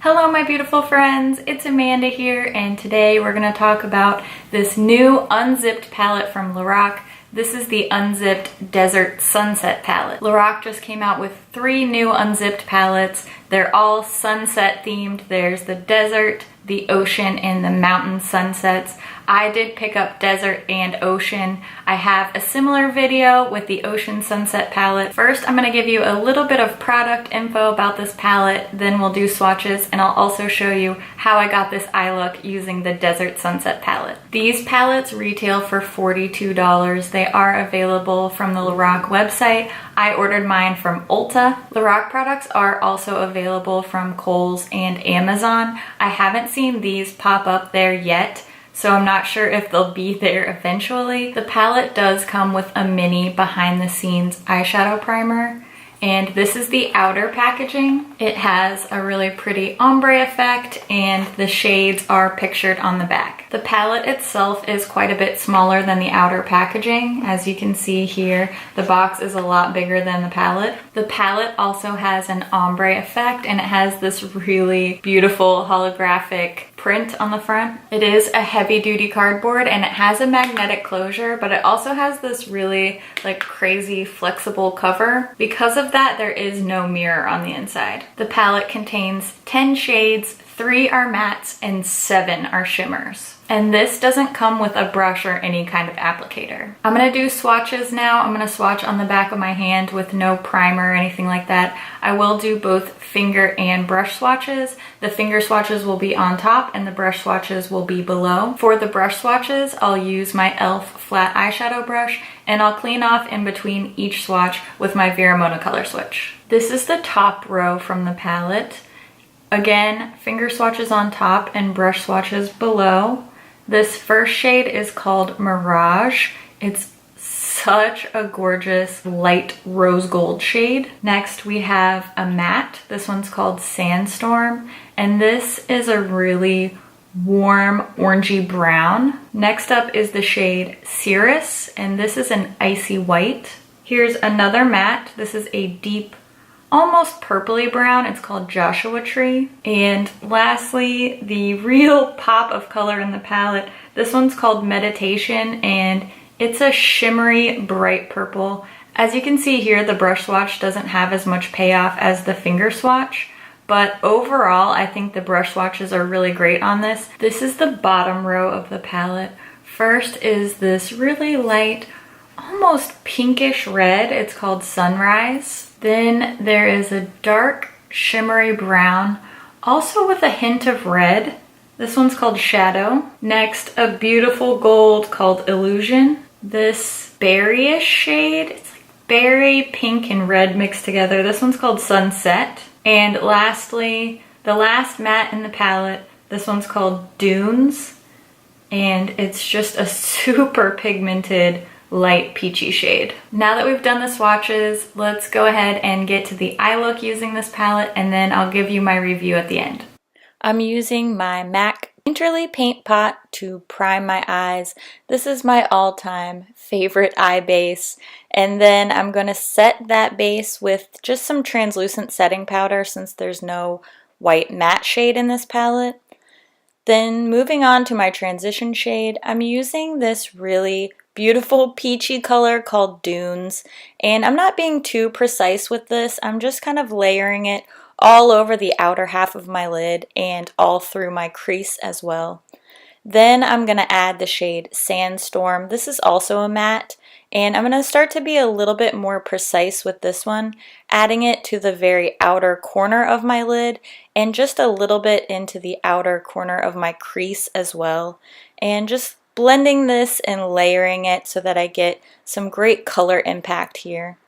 Hello my beautiful friends, it's Amanda here, and today we're going to talk about this new unzipped palette from LORAC. This is the Unzipped Desert Sunset palette. LORAC just came out with 3 new unzipped palettes. They're all sunset themed. There's the desert, the ocean, and the mountain sunsets. I did pick up desert and ocean. I have a similar video with the ocean sunset palette. First, I'm going to give you a little bit of product info about this palette, then we'll do swatches, and I'll also show you how I got this eye look using the desert sunset palette. These palettes retail for $42. They are available from the LORAC website. I ordered mine from Ulta. LORAC products are also available from Kohl's and Amazon. I haven't seen these pop up there yet, so I'm not sure if they'll be there eventually. The palette does come with a mini behind the scenes eyeshadow primer, and this is the outer packaging. It has a really pretty ombre effect and the shades are pictured on the back. The palette itself is quite a bit smaller than the outer packaging. As you can see here, the box is a lot bigger than the palette. The palette also has an ombre effect and it has this really beautiful holographic print on the front. It is a heavy duty cardboard and it has a magnetic closure, but it also has this really crazy flexible cover. Because of that, there is no mirror on the inside. The palette contains 10 shades, 3 are mattes, and 7 are shimmers. And this doesn't come with a brush or any kind of applicator. I'm gonna do swatches now. I'm gonna swatch on the back of my hand with no primer or anything like that. I will do both finger and brush swatches. The finger swatches will be on top and the brush swatches will be below. For the brush swatches, I'll use my e.l.f. flat eyeshadow brush and I'll clean off in between each swatch with my Veramona color switch. This is the top row from the palette. Again, finger swatches on top and brush swatches below. This first shade is called Mirage. It's such a gorgeous light rose gold shade. Next we have a matte. This one's called Sandstorm, and this is a really warm orangey brown. Next up is the shade Cirrus, and this is an icy white. Here's another matte. This is a deep, almost purpley brown. It's called Joshua Tree. And lastly, the real pop of color in the palette. This one's called Meditation, and it's a shimmery bright purple. As you can see here, the brush swatch doesn't have as much payoff as the finger swatch, but overall, I think the brush swatches are really great on this. This is the bottom row of the palette. First is this really light, almost pinkish red. It's called Sunrise. Then there is a dark shimmery brown, also with a hint of red. This one's called Shadow. Next, a beautiful gold called Illusion. This berryish shade, it's like berry, pink, and red mixed together. This one's called Sunset. And lastly, the last matte in the palette, this one's called Dunes. And it's just a super pigmented light peachy shade. Now that we've done the swatches, let's go ahead and get to the eye look using this palette, and then I'll give you my review at the end. I'm using my MAC Painterly Paint Pot to prime my eyes. This is my all-time favorite eye base, and then I'm going to set that base with just some translucent setting powder since there's no white matte shade in this palette. Then moving on to my transition shade, I'm using this really beautiful peachy color called Dunes, and I'm not being too precise with this. I'm just kind of layering it all over the outer half of my lid and all through my crease as well. Then I'm going to add the shade Sandstorm. This is also a matte, and I'm going to start to be a little bit more precise with this one, adding it to the very outer corner of my lid and just a little bit into the outer corner of my crease as well, and just blending this and layering it so that I get some great color impact here.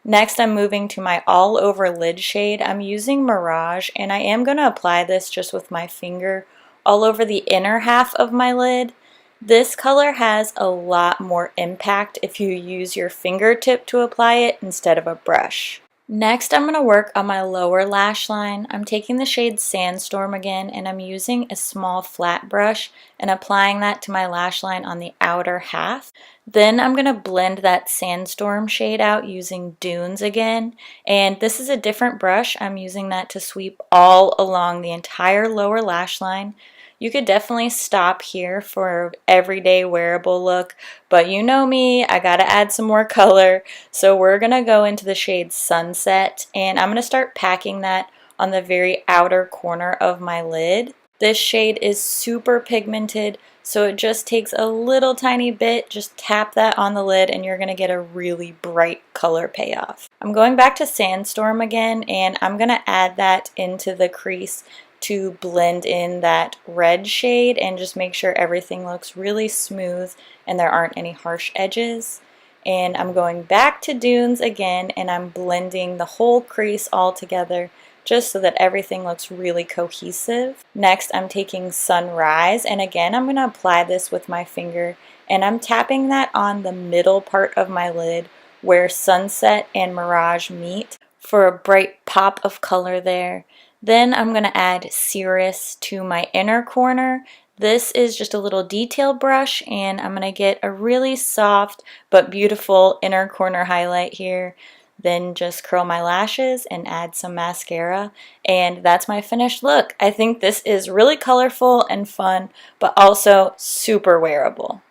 Next, I'm moving to my all over lid shade. I'm using Mirage, and I am going to apply this just with my finger all over the inner half of my lid. This color has a lot more impact if you use your fingertip to apply it instead of a brush. Next, I'm going to work on my lower lash line. I'm taking the shade Sandstorm again, and I'm using a small flat brush and applying that to my lash line on the outer half. Then I'm going to blend that Sandstorm shade out using Dunes again, and this is a different brush. I'm using that to sweep all along the entire lower lash line. You could definitely stop here for everyday wearable look, but you know me, I gotta add some more color. So we're gonna go into the shade Sunset, and I'm gonna start packing that on the very outer corner of my lid. This shade is super pigmented, so it just takes a little tiny bit. Just tap that on the lid and you're gonna get a really bright color payoff. I'm going back to Sandstorm again, and I'm gonna add that into the crease to blend in that red shade and just make sure everything looks really smooth and there aren't any harsh edges. And I'm going back to Dunes again, and I'm blending the whole crease all together just so that everything looks really cohesive. Next, I'm taking Sunrise, and again I'm going to apply this with my finger, and I'm tapping that on the middle part of my lid where Sunset and Mirage meet for a bright pop of color there. Then I'm going to add Cirrus to my inner corner. This is just a little detail brush, and I'm going to get a really soft but beautiful inner corner highlight here. Then just curl my lashes and add some mascara, and that's my finished look. I think this is really colorful and fun, but also super wearable.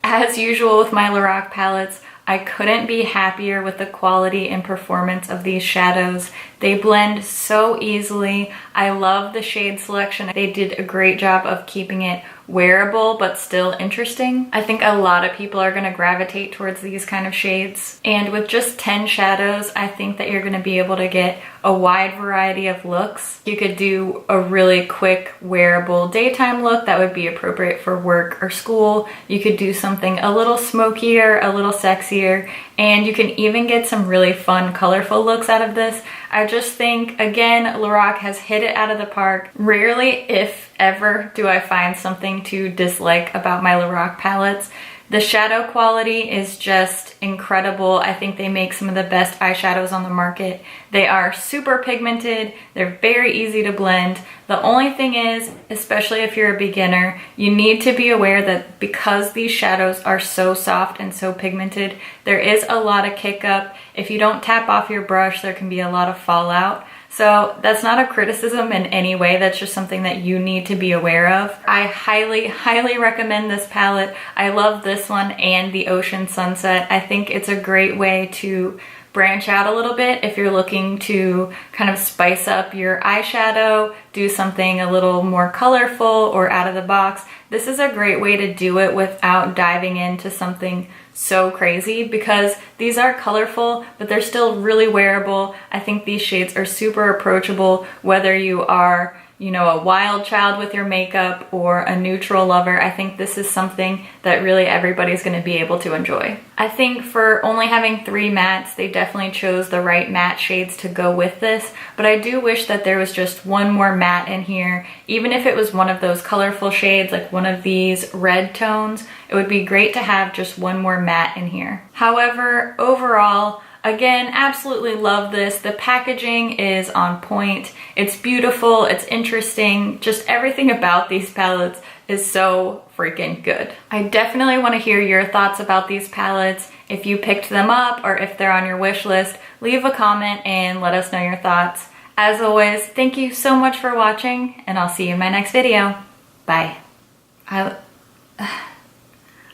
As usual with my LORAC palettes, I couldn't be happier with the quality and performance of these shadows. They blend so easily. I love the shade selection. They did a great job of keeping it wearable but still interesting. I think a lot of people are going to gravitate towards these kind of shades. And with just 10 shadows, I think that you're going to be able to get a wide variety of looks. You could do a really quick wearable daytime look that would be appropriate for work or school. You could do something a little smokier, a little sexier, and you can even get some really fun, colorful looks out of this. I just think, again, LORAC has hit it out of the park. Rarely, if ever, do I find something to dislike about my LORAC palettes. The shadow quality is just incredible. I think they make some of the best eyeshadows on the market. They are super pigmented. They're very easy to blend. The only thing is, especially if you're a beginner, you need to be aware that because these shadows are so soft and so pigmented, there is a lot of kick up. If you don't tap off your brush, there can be a lot of fallout. So that's not a criticism in any way, that's just something that you need to be aware of. I highly, highly recommend this palette. I love this one and the Ocean Sunset. I think it's a great way to branch out a little bit if you're looking to kind of spice up your eyeshadow, do something a little more colorful or out of the box. This is a great way to do it without diving into something so crazy, because these are colorful, but they're still really wearable. I think these shades are super approachable, whether you are, you know, a wild child with your makeup or a neutral lover. I think this is something that really everybody's going to be able to enjoy. I think for only having 3 mattes, they definitely chose the right matte shades to go with this, but I do wish that there was just one more matte in here. Even if it was one of those colorful shades, like one of these red tones, it would be great to have just one more matte in here. However, overall, again, absolutely love this. The packaging is on point. It's beautiful, it's interesting. Just everything about these palettes is so freaking good. I definitely want to hear your thoughts about these palettes. If you picked them up or if they're on your wish list, leave a comment and let us know your thoughts. As always, thank you so much for watching, and I'll see you in my next video. Bye.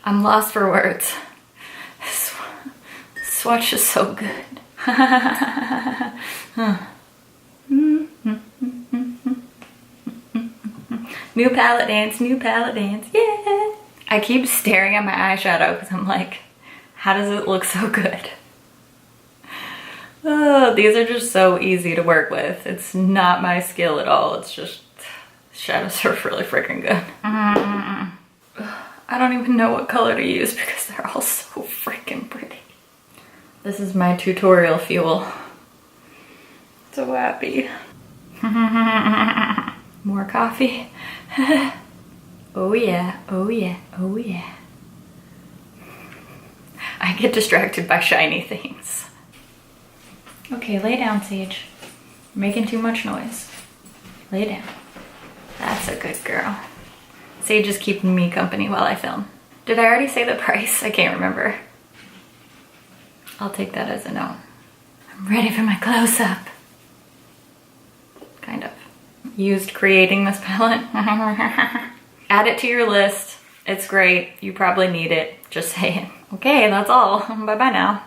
I'm lost for words. Swatch is so good. New palette dance, yeah! I keep staring at my eyeshadow because I'm like, how does it look so good? Oh, these are just so easy to work with. It's not my skill at all. It's just, shadows are really freaking good. I don't even know what color to use because they're all so freaking pretty. This is my tutorial fuel. So happy. More coffee. Oh yeah, oh yeah, oh yeah. I get distracted by shiny things. Okay, lay down, Sage. You're making too much noise. Lay down. That's a good girl. Sage is keeping me company while I film. Did I already say the price? I can't remember. I'll take that as a no. I'm ready for my close-up. Kind of. Used creating this palette. Add it to your list. It's great. You probably need it. Just saying. Okay, that's all. Bye-bye now.